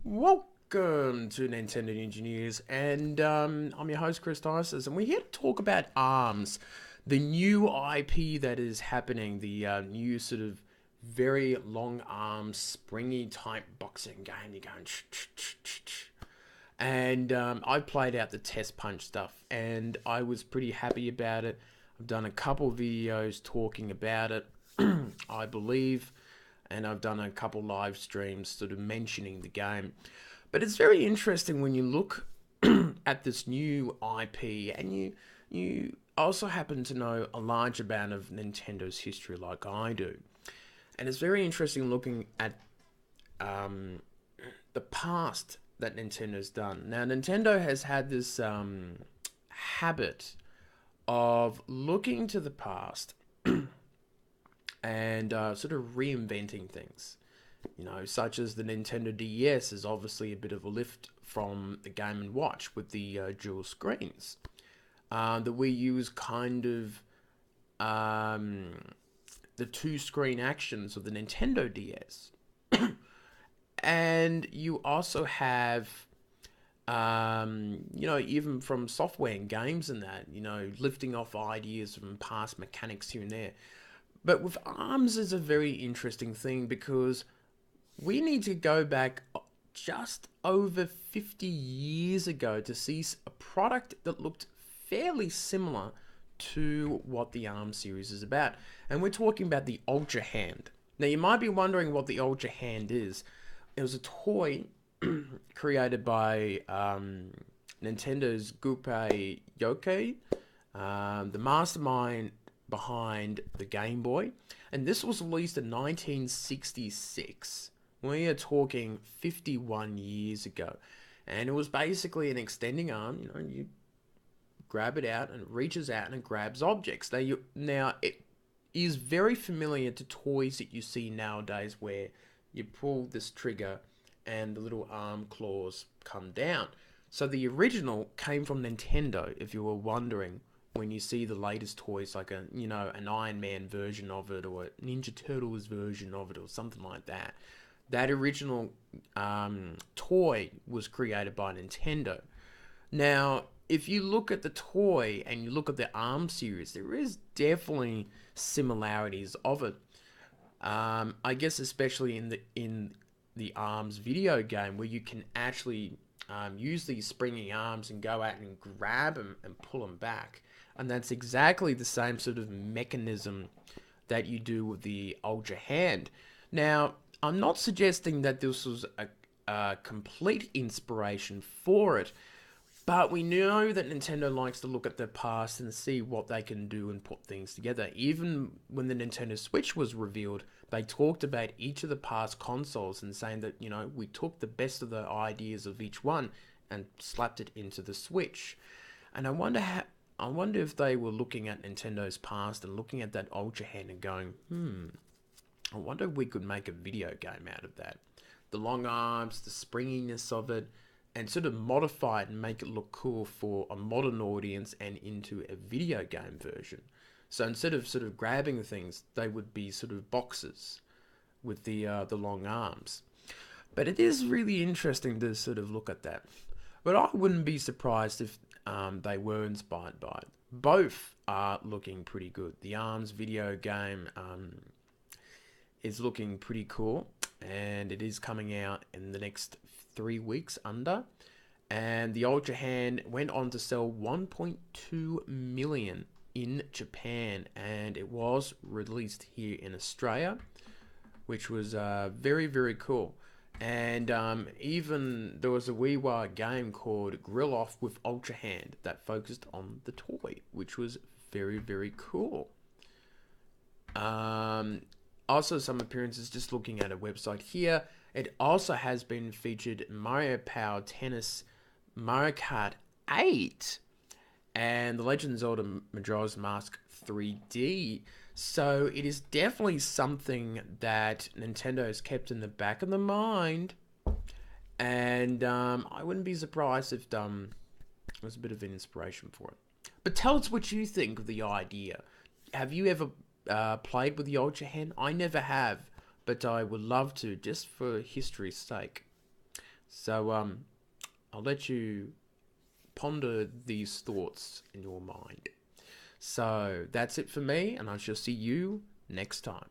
Welcome to Nintendo Engineers, and I'm your host Chris Dices, and we're here to talk about ARMS, the new IP that is happening, the new sort of very long arm, springy type boxing game. You're going, and I played out the test punch stuff, and I was pretty happy about it. I've done a couple videos talking about it, I believe, and I've done a couple live streams sort of mentioning the game. But it's very interesting when you look at this new IP, and you also happen to know a large amount of Nintendo's history, like I do, and it's very interesting looking at the past that Nintendo's done. Now, Nintendo has had this habit of looking to the past and sort of reinventing things. You know, such as the Nintendo DS is obviously a bit of a lift from the Game & Watch with the dual screens. The Wii U is kind of the two-screen actions of the Nintendo DS. And you also have, even from software and games and that, lifting off ideas from past mechanics here and there. But with ARMS is a very interesting thing because we need to go back just over 50 years ago to see a product that looked fairly similar to what the ARMS series is about. And we're talking about the Ultra Hand. Now, you might be wondering what the Ultra Hand is. It was a toy created by Nintendo's Gunpei Yokoi, the mastermind behind the Game Boy. And this was released in 1966. We are talking 51 years ago. And it was basically an extending arm. You grab it out and it reaches out and it grabs objects. Now, it is very familiar to toys that you see nowadays where you pull this trigger and the little arm claws come down. So the original came from Nintendo, if you were wondering, when you see the latest toys like an Iron Man version of it or a Ninja Turtles version of it or something like that. That original toy was created by Nintendo. Now, if you look at the toy and you look at the ARM series, there is definitely similarities of it. I guess especially in the ARMS video game where you can actually use these springy arms and go out and grab them and pull them back. And that's exactly the same sort of mechanism that you do with the Ultra Hand. Now, I'm not suggesting that this was a complete inspiration for it, but we know that Nintendo likes to look at the past and see what they can do and put things together. Even when the Nintendo Switch was revealed, they talked about each of the past consoles and saying that, we took the best of the ideas of each one and slapped it into the Switch. And I wonder if they were looking at Nintendo's past and looking at that Ultra Hand and going, I wonder if we could make a video game out of that. The long arms, the springiness of it, and sort of modify it and make it look cool for a modern audience and into a video game version. So instead of sort of grabbing the things, they would be sort of boxes with the long arms. But it is really interesting to sort of look at that. But I wouldn't be surprised if they were inspired by it. Both are looking pretty good. The ARMS video game is looking pretty cool, and it is coming out in the next 3 weeks under. And the Ultra Hand went on to sell 1.2 million in Japan, and it was released here in Australia, which was very, very cool. And even there was a WiiWare game called Grill Off with Ultra Hand that focused on the toy, which was very, very cool. Also, some appearances, just looking at a website here, it also has been featured in Mario Power Tennis, Mario Kart 8, and The Legend of Zelda Majora's Mask 3D. So it is definitely something that Nintendo has kept in the back of the mind, and I wouldn't be surprised if it was a bit of an inspiration for it. But tell us what you think of the idea. Have you ever played with the Ultra Hand? I never have, but I would love to, just for history's sake. So I'll let you ponder these thoughts in your mind. So that's it for me, and I shall see you next time.